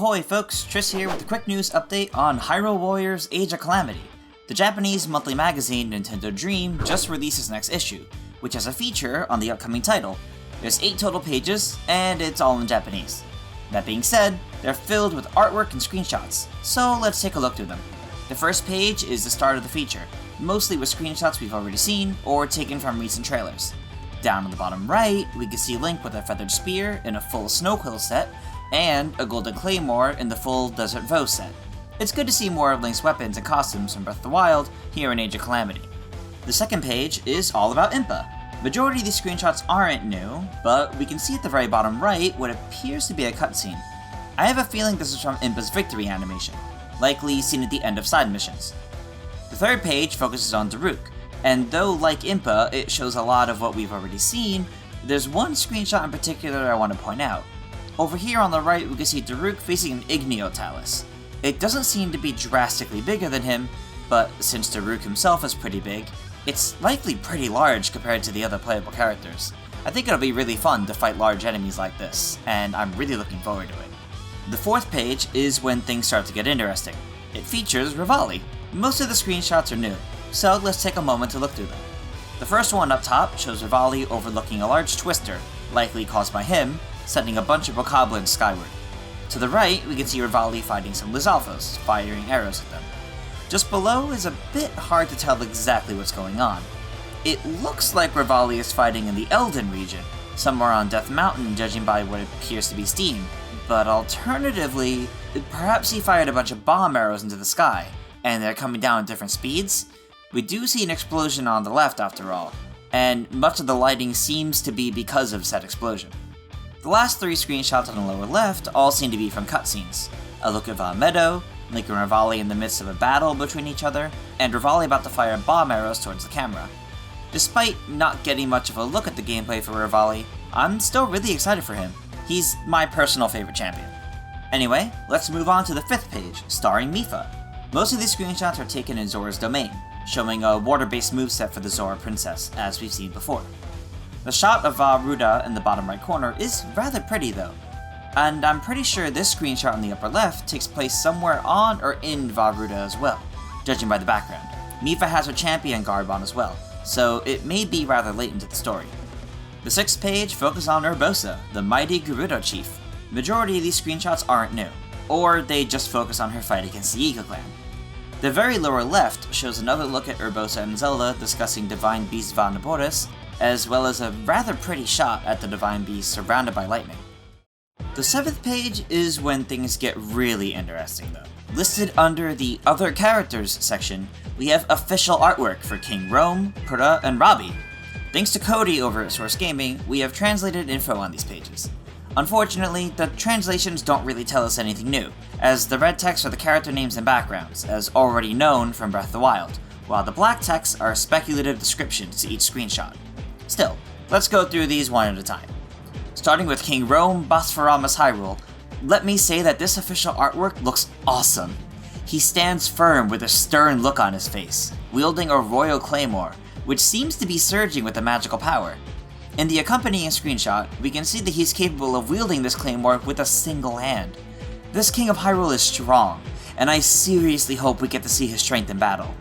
Ahoy folks, Tris here with a quick news update on Hyrule Warriors Age of Calamity. The Japanese monthly magazine Nintendo Dream just released its next issue, which has a feature on the upcoming title. There's 8 total pages, and it's all in Japanese. That being said, they're filled with artwork and screenshots, so let's take a look through them. The first page is the start of the feature, mostly with screenshots we've already seen or taken from recent trailers. Down on the bottom right, we can see Link with a feathered spear in a full Snow Quill set, and a golden claymore in the full Desert Voe set. It's good to see more of Link's weapons and costumes from Breath of the Wild here in Age of Calamity. The second page is all about Impa. Majority of these screenshots aren't new, but we can see at the very bottom right what appears to be a cutscene. I have a feeling this is from Impa's victory animation, likely seen at the end of side missions. The third page focuses on Daruk, and though like Impa it shows a lot of what we've already seen, there's one screenshot in particular I want to point out. Over here on the right we can see Daruk facing an Igneo Talus. It doesn't seem to be drastically bigger than him, but since Daruk himself is pretty big, it's likely pretty large compared to the other playable characters. I think it'll be really fun to fight large enemies like this, and I'm really looking forward to it. The fourth page is when things start to get interesting. It features Rivali. Most of the screenshots are new, so let's take a moment to look through them. The first one up top shows Rivali overlooking a large twister, likely caused by him, sending a bunch of bokoblins skyward. To the right, we can see Rivali fighting some Lizalfos, firing arrows at them. Just below is a bit hard to tell exactly what's going on. It looks like Rivali is fighting in the Elden region, somewhere on Death Mountain judging by what appears to be steam, but alternatively, perhaps he fired a bunch of bomb arrows into the sky, and they're coming down at different speeds? We do see an explosion on the left after all, and much of the lighting seems to be because of said explosion. The last 3 screenshots on the lower left all seem to be from cutscenes. A look at Vah Meadow, Link and Rivali in the midst of a battle between each other, and Rivali about to fire bomb arrows towards the camera. Despite not getting much of a look at the gameplay for Rivali, I'm still really excited for him. He's my personal favorite champion. Anyway, let's move on to the 5th page, starring Mipha. Most of these screenshots are taken in Zora's domain, showing a water-based moveset for the Zora princess, as we've seen before. The shot of Vah Ruda in the bottom right corner is rather pretty though, and I'm pretty sure this screenshot on the upper left takes place somewhere on or in Vah Ruda as well, judging by the background. Mipha has her champion garb on as well, so it may be rather late into the story. The 6th page focuses on Urbosa, the mighty Gerudo chief. Majority of these screenshots aren't new, or they just focus on her fight against the Eagle Clan. The very lower left shows another look at Urbosa and Zelda discussing Divine Beast Vah Naboris, as well as a rather pretty shot at the Divine Beast surrounded by lightning. The 7th page is when things get really interesting though. Listed under the Other Characters section, we have official artwork for King Rome, Pura, and Robbie. Thanks to Kody over at Source Gaming, we have translated info on these pages. Unfortunately, the translations don't really tell us anything new, as the red text are the character names and backgrounds, as already known from Breath of the Wild, while the black texts are speculative descriptions to each screenshot. Still, let's go through these one at a time. Starting with King Rome, Bosforamus, Hyrule, let me say that this official artwork looks awesome. He stands firm with a stern look on his face, wielding a royal claymore, which seems to be surging with a magical power. In the accompanying screenshot, we can see that he's capable of wielding this claymore with a single hand. This King of Hyrule is strong, and I seriously hope we get to see his strength in battle.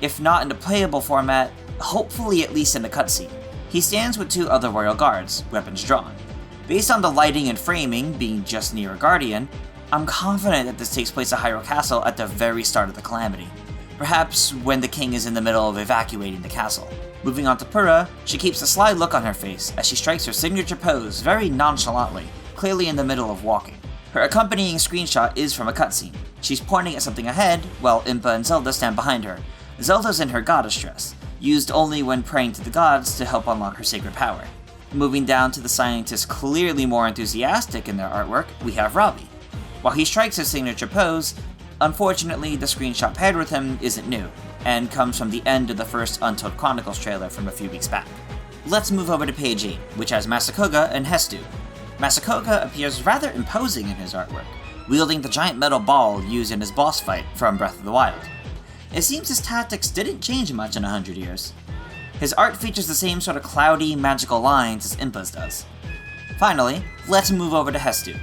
If not in the playable format, hopefully at least in the cutscene. He stands with 2 other royal guards, weapons drawn. Based on the lighting and framing being just near a guardian, I'm confident that this takes place at Hyrule Castle at the very start of the Calamity. Perhaps when the king is in the middle of evacuating the castle. Moving on to Pura, she keeps a sly look on her face as she strikes her signature pose very nonchalantly, clearly in the middle of walking. Her accompanying screenshot is from a cutscene. She's pointing at something ahead, while Impa and Zelda stand behind her. Zelda's in her goddess dress, used only when praying to the gods to help unlock her sacred power. Moving down to the scientists clearly more enthusiastic in their artwork, we have Robbie. While he strikes his signature pose, unfortunately the screenshot paired with him isn't new, and comes from the end of the first Untold Chronicles trailer from a few weeks back. Let's move over to page 8, which has Masakoga and Heston. Masakoga appears rather imposing in his artwork, wielding the giant metal ball used in his boss fight from Breath of the Wild. It seems his tactics didn't change much in 100 years. His art features the same sort of cloudy, magical lines as Impa's does. Finally, let's move over to Heston.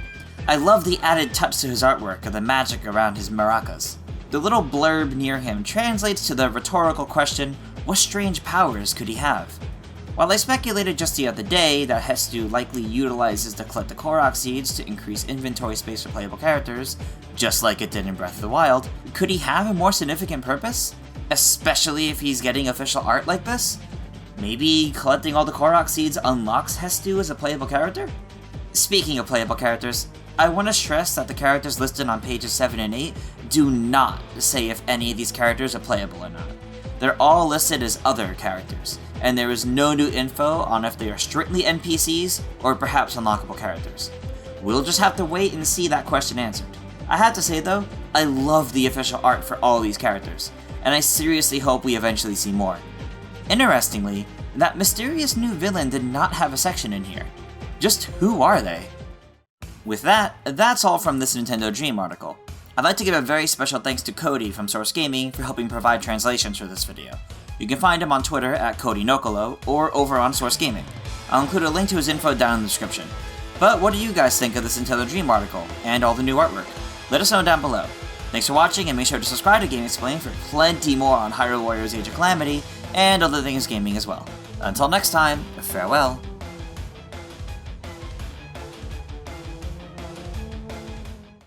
I love the added touch to his artwork of the magic around his maracas. The little blurb near him translates to the rhetorical question, what strange powers could he have? While I speculated just the other day that Heston likely utilizes to collect the Korok seeds to increase inventory space for playable characters, just like it did in Breath of the Wild, could he have a more significant purpose? Especially if he's getting official art like this? Maybe collecting all the Korok seeds unlocks Heston as a playable character? Speaking of playable characters, I want to stress that the characters listed on pages 7 and 8 do not say if any of these characters are playable or not. They're all listed as other characters, and there is no new info on if they are strictly NPCs or perhaps unlockable characters. We'll just have to wait and see that question answered. I have to say though, I love the official art for all these characters, and I seriously hope we eventually see more. Interestingly, that mysterious new villain did not have a section in here. Just who are they? With that, that's all from this Nintendo Dream article. I'd like to give a very special thanks to Kody from Source Gaming for helping provide translations for this video. You can find him on Twitter at KodyNokolo or over on Source Gaming. I'll include a link to his info down in the description. But what do you guys think of this Nintendo Dream article and all the new artwork? Let us know down below. Thanks for watching, and make sure to subscribe to Game Explain for plenty more on Hyrule Warriors Age of Calamity and other things gaming as well. Until next time, farewell.